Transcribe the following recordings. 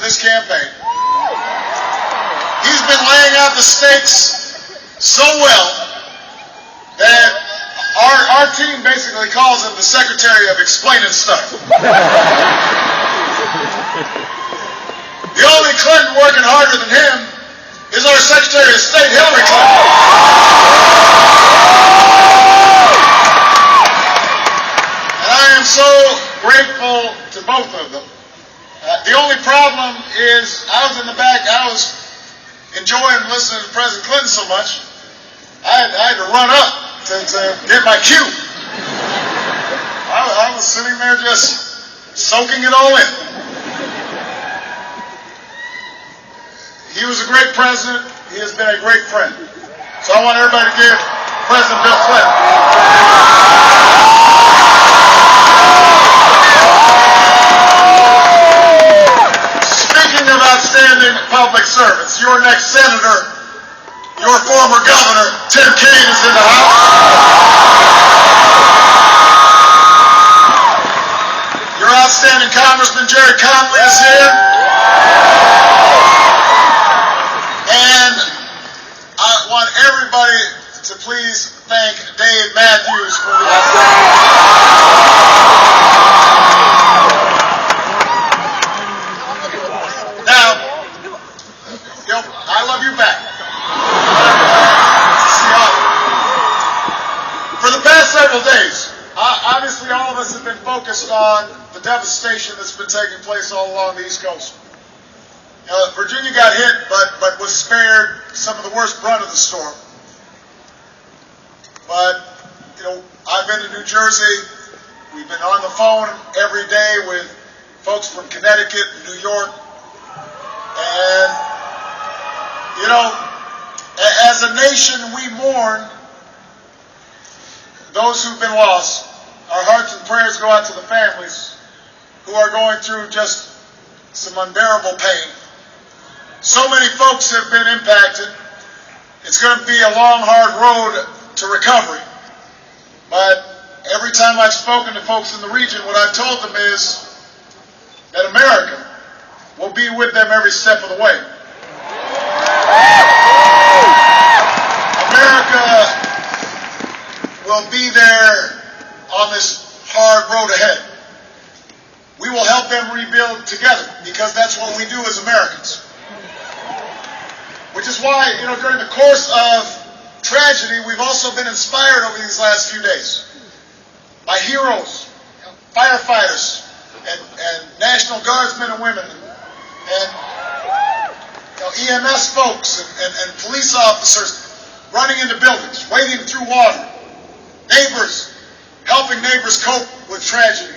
this campaign. He's been laying out the stakes so well that our team basically calls him the Secretary of Explaining Stuff. The only Clinton working harder than him is our Secretary of State, Hillary Clinton. And I am so grateful to both of them. The only problem is I was in the back, I was enjoying listening to President Clinton so much, I had to run up to get my cue. I was sitting there just soaking it all in. He was a great president. He has been a great friend. So I want everybody to give President Bill Clinton. Speaking of outstanding public servants, your next senator, your former governor, Tim Kaine, is in the House. Your outstanding Congressman, Jerry Conley, is here. And I want everybody to please thank Dave Matthews for the Now, I love you back. For the past several days, obviously all of us have been focused on the devastation that's been taking place all along the East Coast. Virginia got hit, but was spared some of the worst brunt of the storm. But, I've been to New Jersey. We've been on the phone every day with folks from Connecticut and New York. And, as a nation, we mourn those who've been lost. Our hearts and prayers go out to the families who are going through just some unbearable pain. So many folks have been impacted. It's going to be a long, hard road to recovery. But every time I've spoken to folks in the region, what I've told them is that America will be with them every step of the way. America will be there on this hard road ahead. We will help them rebuild together because that's what we do as Americans. Which is why, during the course of tragedy, we've also been inspired over these last few days by heroes, firefighters, and National Guardsmen and women, and EMS folks and police officers running into buildings, wading through water, neighbors, helping neighbors cope with tragedy,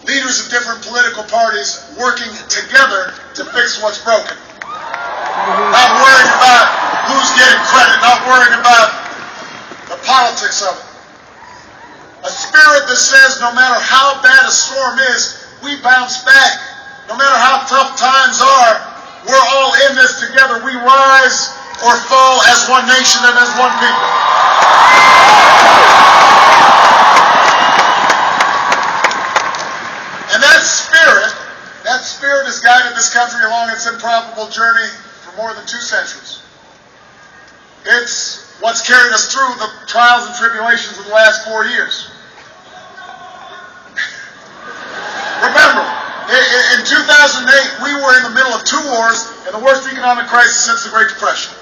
leaders of different political parties working together to fix what's broken. Not worrying about who's getting credit, not worrying about the politics of it. A spirit that says no matter how bad a storm is, we bounce back. No matter how tough times are, we're all in this together. We rise or fall as one nation and as one people. And that spirit has guided this country along its improbable journey for more than 2 centuries. It's what's carried us through the trials and tribulations of the last 4 years. Remember, in 2008, we were in the middle of 2 wars and the worst economic crisis since the Great Depression.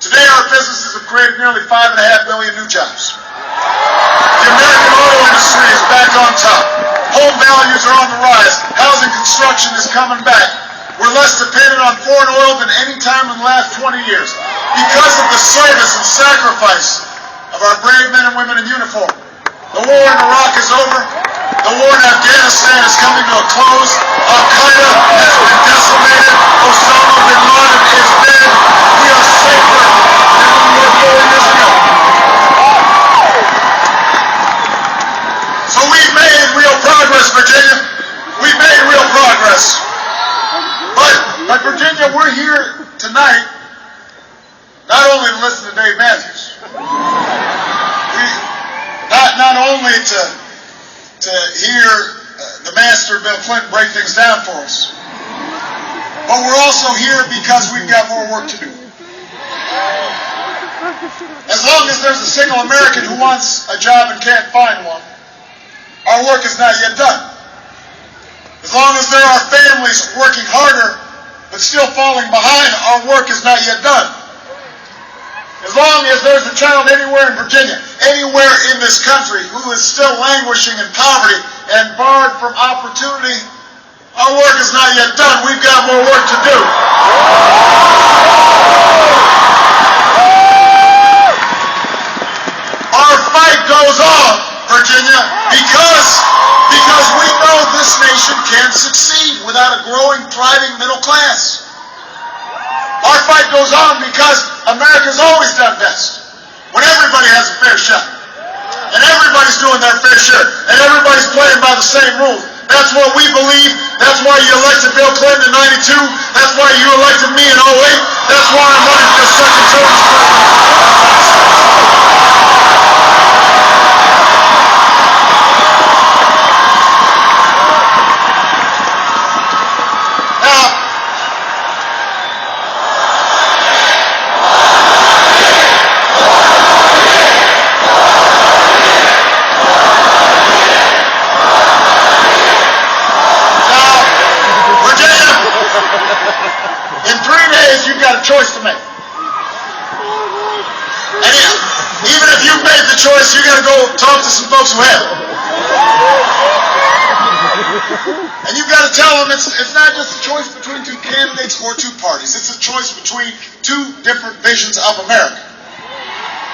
Today, our businesses have created nearly 5.5 million new jobs. The American auto industry is back on top. Home values are on the rise. Housing construction is coming back. We're less dependent on foreign oil than any time in the last 20 years because of the service and sacrifice of our brave men and women in uniform. The war in Iraq is over. The war in Afghanistan is coming to a close. Al-Qaeda has been decimated. Osama bin Laden is dead. We are safer than we were 4 years ago. So we've made real progress, Virginia. We've made real progress. But Virginia, we're here tonight not only to listen to Dave Matthews, not only to hear the master Bill Clinton break things down for us, But we're also here because we've got more work to do. As long as there's a single American who wants a job and can't find one, our work is not yet done. As long as there are families working harder but still falling behind, our work is not yet done. As long as there's a child anywhere in Virginia, anywhere in this country who is still languishing in poverty and barred from opportunity, our work is not yet done. We've got more work to do. Our fight goes on, Virginia, because we know this nation can't succeed without a growing, thriving middle class. Our fight goes on because America's always done best when everybody has a fair shot. And everybody's doing their fair share. And everybody's playing by the same rules. That's what we believe. That's why you elected Bill Clinton in '92. That's why you elected me in '08. That's why I'm running for the second term as president. You've got a choice to make. And even if you've made the choice, you got to go talk to some folks who haven't. And you've got to tell them it's not just a choice between two candidates or two parties. It's a choice between two different visions of America.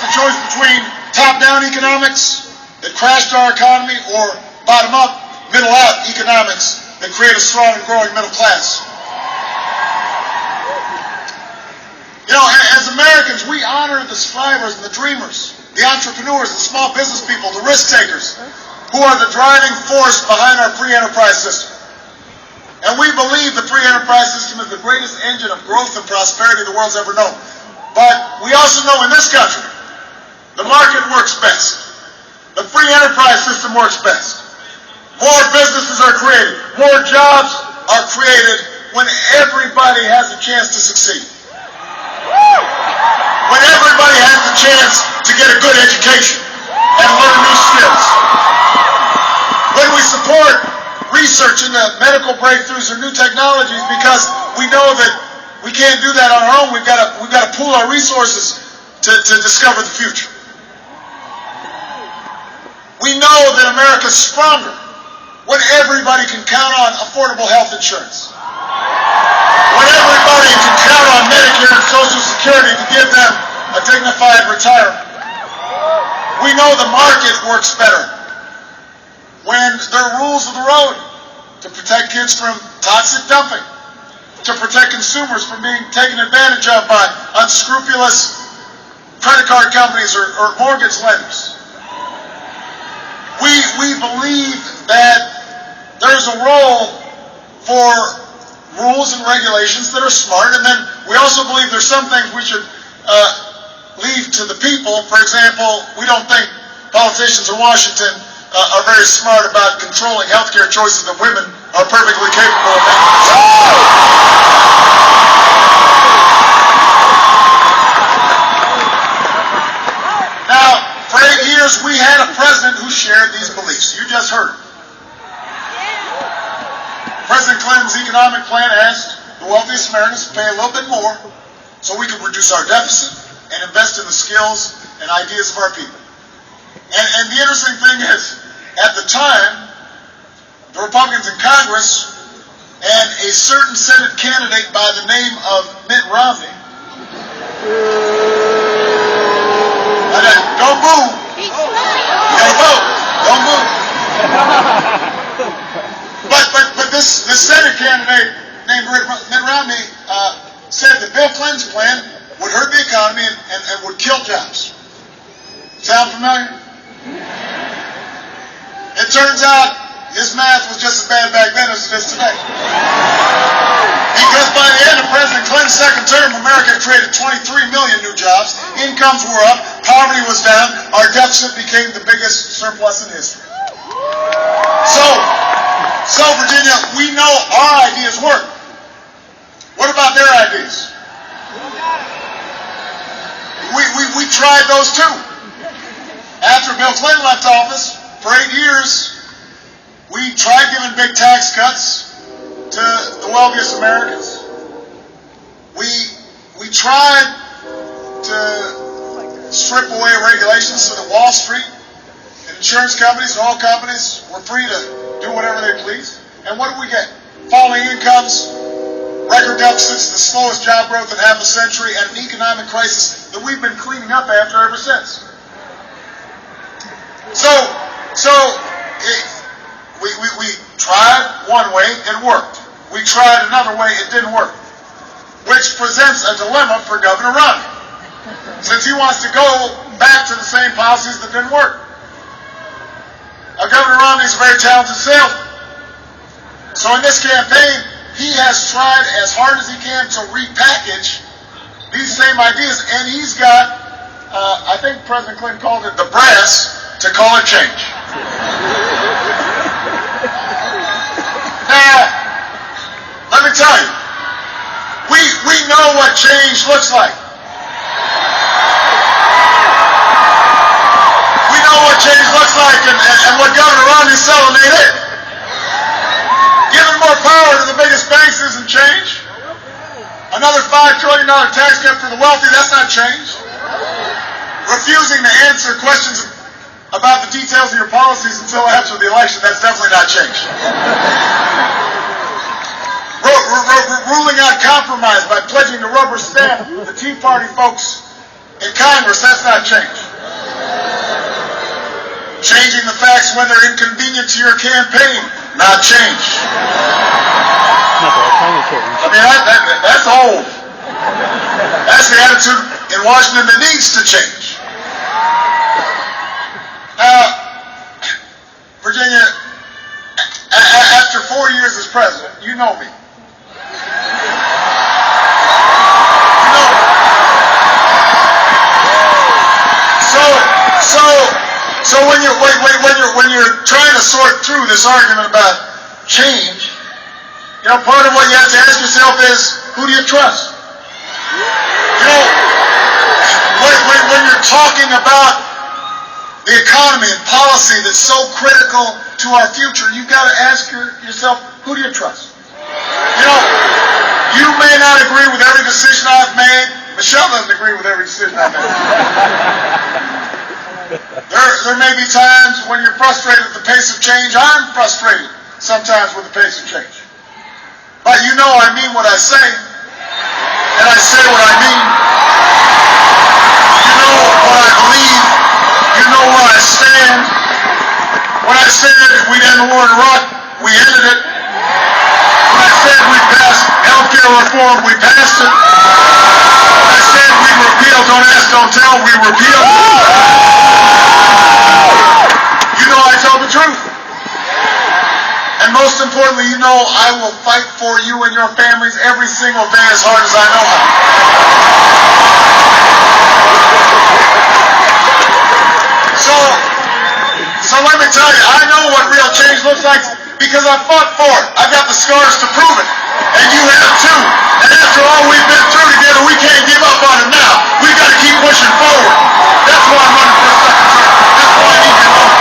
It's a choice between top-down economics that crashed our economy or bottom-up, middle-out economics that create a strong and growing middle class. You know, as Americans, we honor the survivors and the dreamers, the entrepreneurs, the small business people, the risk takers, who are the driving force behind our free enterprise system. And we believe the free enterprise system is the greatest engine of growth and prosperity the world's ever known. But we also know in this country, the market works best. The free enterprise system works best. More businesses are created. More jobs are created when everybody has a chance to succeed. When everybody has the chance to get a good education and learn new skills. When we support research into medical breakthroughs or new technologies because we know that we can't do that on our own. We've got to pool our resources to discover the future. We know that America's stronger when everybody can count on affordable health insurance. When everybody can count on Medicare and Social Security to give them a dignified retirement. We know the market works better when there are rules of the road to protect kids from toxic dumping, to protect consumers from being taken advantage of by unscrupulous credit card companies or mortgage lenders. We believe that there's a role for rules and regulations that are smart, and then we also believe there's some things we should leave to the people. For example, we don't think politicians in Washington are very smart about controlling healthcare choices that women are perfectly capable of making. Now, for 8 years, we had a president who shared these beliefs. You just heard it. President Clinton's economic plan asked the wealthiest Americans to pay a little bit more so we could reduce our deficit and invest in the skills and ideas of our people. And the interesting thing is, at the time, the Republicans in Congress and a certain Senate candidate by the name of Mitt Romney, don't move. You gotta vote. Don't move. But this Senate candidate named Mitt Romney said that Bill Clinton's plan would hurt the economy and would kill jobs. Sound familiar? It turns out his math was just as bad back then as it is today. Because by the end of President Clinton's second term, America created 23 million new jobs, incomes were up, poverty was down, our deficit became the biggest surplus in history. So Virginia, we know our ideas work. What about their ideas? We tried those too. After Bill Clinton left office, for 8 years, we tried giving big tax cuts to the wealthiest Americans. We tried to strip away regulations so that Wall Street and insurance companies and oil companies were free to do whatever they please. And what do we get? Falling incomes, record deficits, the slowest job growth in half a century, and an economic crisis that we've been cleaning up after ever since. We tried one way, it worked. We tried another way, it didn't work. Which presents a dilemma for Governor Romney, since he wants to go back to the same policies that didn't work. Governor Romney is a very talented salesman. So in this campaign, he has tried as hard as he can to repackage these same ideas, and he's got, I think President Clinton called it the brass to call it change. Now, let me tell you, we know what change looks like. We know what change looks like, and what Governor Romney's selling ain't it. Giving more power to the biggest banks isn't change. Another $5 trillion tax cut for the wealthy, that's not change. Refusing to answer questions about the details of your policies until after the election, that's definitely not change. Ruling out compromise by pledging to rubber stamp the Tea Party folks in Congress, that's not change. Changing the facts when they're inconvenient to your campaign, not change. I mean, that's old. That's the attitude in Washington that needs to change. Now, Virginia, after 4 years as president, you know me. So when you're trying to sort through this argument about change, part of what you have to ask yourself is, who do you trust? When you're talking about the economy and policy that's so critical to our future, you've got to ask yourself, who do you trust? You may not agree with every decision I've made. Michelle doesn't agree with every decision I've made. There may be times when you're frustrated at the pace of change. I'm frustrated sometimes with the pace of change. But I mean what I say, and I say what I mean. You know what I believe. You know where I stand. When I said we'd end the war in Iraq, we ended it. When I said we'd pass healthcare reform, we passed it. When I said we'd repeal Don't Ask, Don't Tell, we repealed it. I tell the truth. And most importantly, I will fight for you and your families every single day as hard as I know how. So let me tell you, I know what real change looks like because I fought for it. I've got the scars to prove it. And you have too. And after all we've been through together, we can't give up on it now. We've got to keep pushing forward. That's why I'm running for a second term. That's why I need your vote.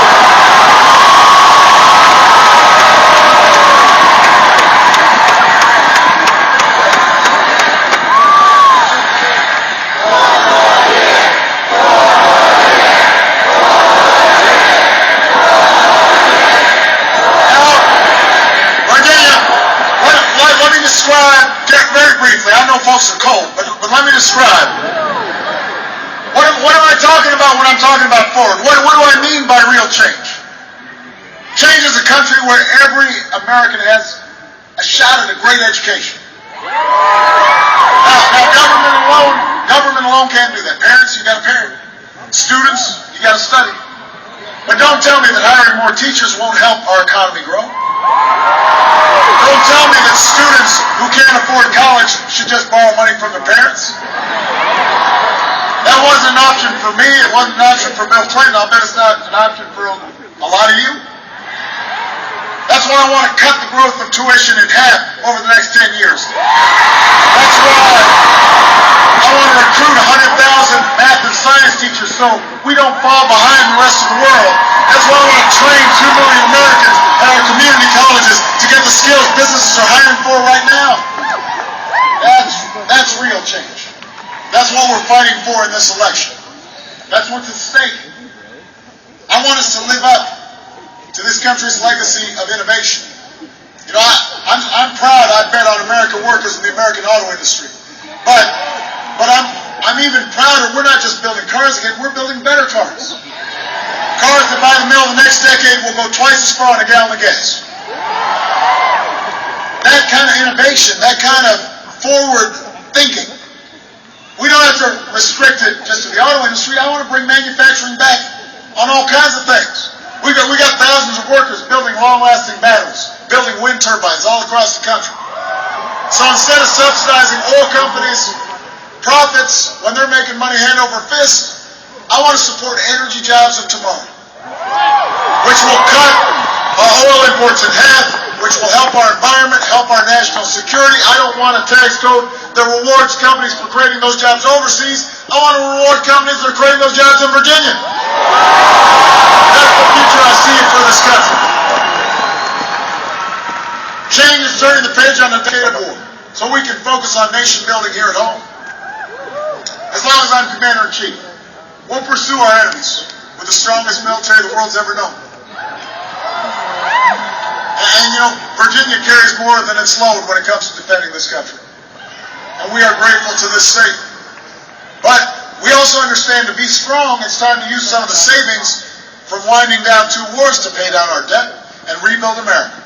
Very briefly, I know folks are cold, but let me describe. What am I talking about when I'm talking about forward? What do I mean by real change? Change is a country where every American has a shot at a great education. Now government alone can't do that. Parents, you got to parent. Students, you got to study. But don't tell me that hiring more teachers won't help our economy grow. Don't tell me that students who can't afford college should just borrow money from their parents. That wasn't an option for me. It wasn't an option for Bill Clinton. I'll bet it's not an option for a lot of you. That's why I want to cut the growth of tuition in half over the next 10 years. That's why I want to recruit 100,000 math and science teachers so we don't fall behind the rest of the world. That's why I want to train 2 million Americans at our community colleges to get the skills businesses are hiring for right now. That's real change. That's what we're fighting for in this election. That's what's at stake. I want us to live up to this country's legacy of innovation. You know, I'm proud I bet on American workers in the American auto industry. But I'm even prouder, we're not just building cars again, we're building better cars. Cars that by the middle of the next decade will go twice as far on a gallon of gas. That kind of innovation, that kind of forward thinking. We don't have to restrict it just to the auto industry. I want to bring manufacturing back on all kinds of things. We got thousands of workers building long-lasting batteries, building wind turbines all across the country. So instead of subsidizing oil companies' profits when they're making money hand over fist, I want to support energy jobs of tomorrow, which will cut oil imports in half, which will help our environment, help our national security. I don't want a tax code that rewards companies for creating those jobs overseas. I want to reward companies that are creating those jobs in Virginia. That's the future I see for this country. Change is turning the page on the decade of war, so we can focus on nation building here at home. As long as I'm Commander-in-Chief, we'll pursue our enemies with the strongest military the world's ever known. And you know, Virginia carries more than its load when it comes to defending this country. And we are grateful to this state. But we also understand to be strong, it's time to use some of the savings from winding down 2 wars to pay down our debt and rebuild America.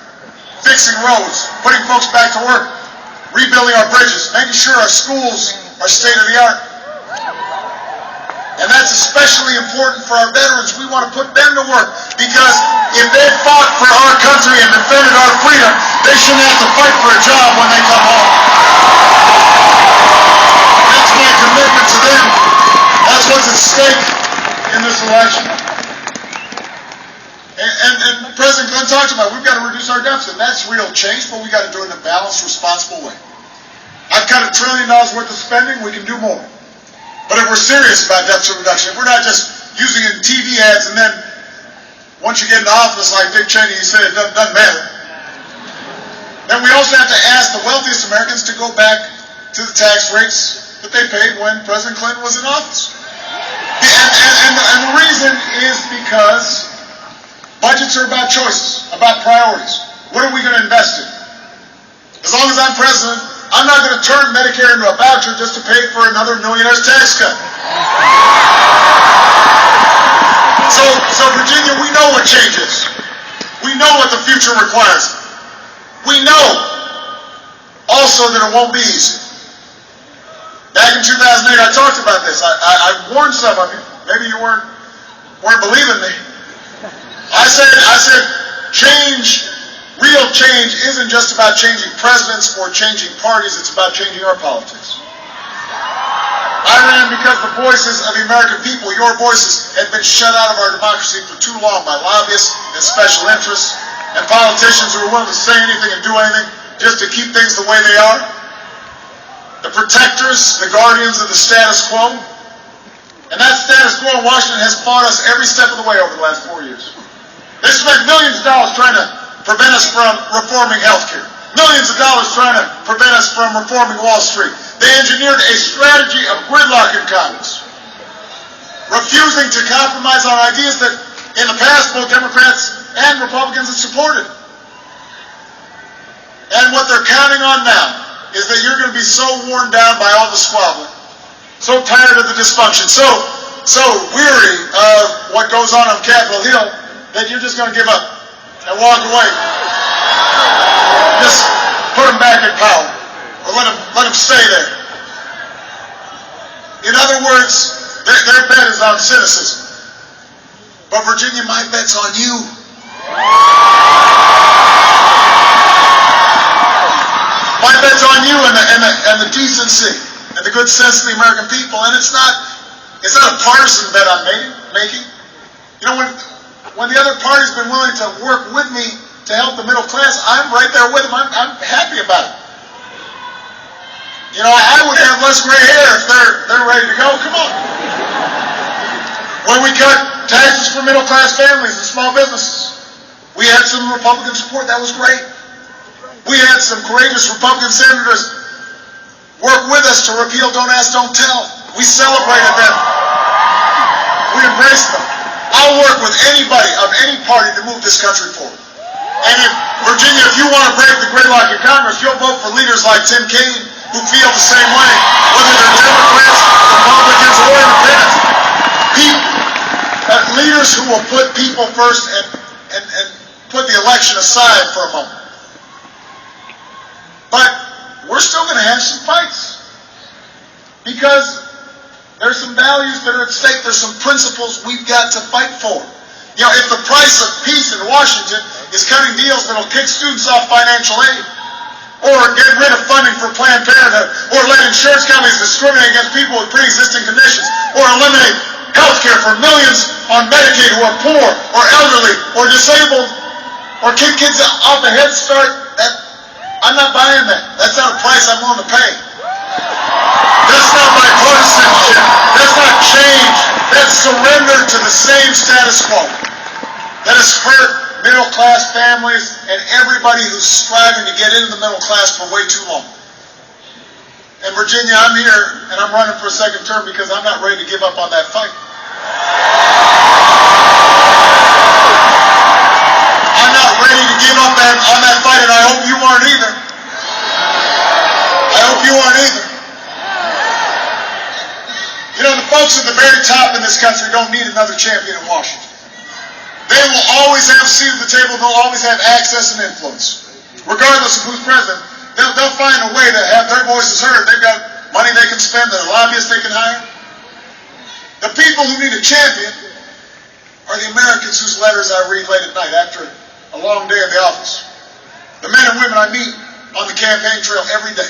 Fixing roads, putting folks back to work, rebuilding our bridges, making sure our schools are state-of-the-art. And that's especially important for our veterans. We want to put them to work because if they fought for our country and defended our freedom, they shouldn't have to fight for a job when they come home. That's my commitment to them. That's what's at stake in this election. And President Clinton talked about, we've got to reduce our deficit. That's real change, but we've got to do it in a balanced, responsible way. I've cut $1 trillion worth of spending, we can do more. But if we're serious about deficit reduction, if we're not just using it in TV ads and then once you get into office like Dick Cheney, you say it doesn't matter, then we also have to ask the wealthiest Americans to go back to the tax rates that they paid when President Clinton was in office. And the reason is because budgets are about choices, about priorities. What are we going to invest in? As long as I'm president, I'm not going to turn Medicare into a voucher just to pay for another millionaire's tax cut. So Virginia, we know what changes. We know what the future requires. We know also that it won't be easy. Back in 2008, I talked about this. I warned some of you. Maybe you weren't believing me. I said, change. Real change isn't just about changing presidents or changing parties, it's about changing our politics. I ran because the voices of the American people, your voices, had been shut out of our democracy for too long by lobbyists and special interests and politicians who are willing to say anything and do anything just to keep things the way they are. The protectors, the guardians of the status quo. And that status quo in Washington has fought us every step of the way over the last 4 years. They spent millions of dollars trying to prevent us from reforming health care. Millions of dollars trying to prevent us from reforming Wall Street. They engineered a strategy of gridlock in Congress, refusing to compromise on ideas that in the past both Democrats and Republicans have supported. And what they're counting on now is that you're going to be so worn down by all the squabbling, so tired of the dysfunction, so weary of what goes on Capitol Hill that you're just going to give up and walk away. Just put them back in power, or let them stay there. In other words, their bet is on cynicism. But Virginia, my bet's on you. My bet's on you and the decency and the good sense of the American people. And it's not a partisan bet I'm making. You know, when the other party's been willing to work with me to help the middle class, I'm right there with them. I'm happy about it. You know, I would have less gray hair if they're ready to go. Come on. When we cut taxes for middle class families and small businesses, we had some Republican support. That was great. We had some courageous Republican senators work with us to repeal Don't Ask, Don't Tell. We celebrated them. We embraced them. I'll work with anybody of any party to move this country forward. And if, Virginia, if you want to break the gridlock in Congress, you'll vote for leaders like Tim Kaine, who feel the same way, whether they're Democrats, Republicans, or Independents. Leaders who will put people first and put the election aside for a moment. But we're still going to have some fights, because there's some values that are at stake. There's some principles we've got to fight for. You know, if the price of peace in Washington is cutting deals that'll kick students off financial aid, or get rid of funding for Planned Parenthood, or let insurance companies discriminate against people with pre-existing conditions, or eliminate health care for millions on Medicaid who are poor, or elderly, or disabled, or kick kids off the Head Start, I'm not buying that. That's not a price I'm willing to pay. That's not bipartisanship. That's not change. That's surrender to the same status quo that has hurt middle-class families and everybody who's striving to get into the middle class for way too long. And Virginia, I'm here and I'm running for a second term because I'm not ready to give up on that fight. I'm not ready to give up on that fight, and I hope you aren't either. I hope you aren't either. You know, the folks at the very top in this country don't need another champion in Washington. They will always have a seat at the table. They'll always have access and influence. Regardless of who's president, they'll find a way to have their voices heard. They've got money they can spend, there are lobbyists they can hire. The people who need a champion are the Americans whose letters I read late at night after a long day in the office. The men and women I meet on the campaign trail every day.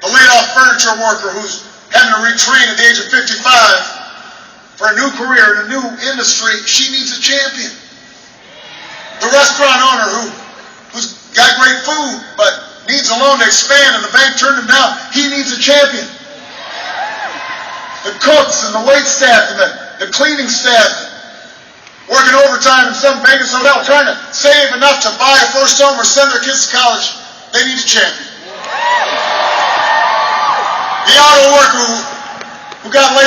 The laid-off furniture worker who's having to retrain at the age of 55 for a new career in a new industry. She needs a champion. The restaurant owner who's got great food but needs a loan to expand and the bank turned him down. He needs a champion. The cooks and the wait staff and the cleaning staff working overtime in some Vegas hotel trying to save enough to buy a first home or send their kids to college. They need a champion. The auto worker who got laid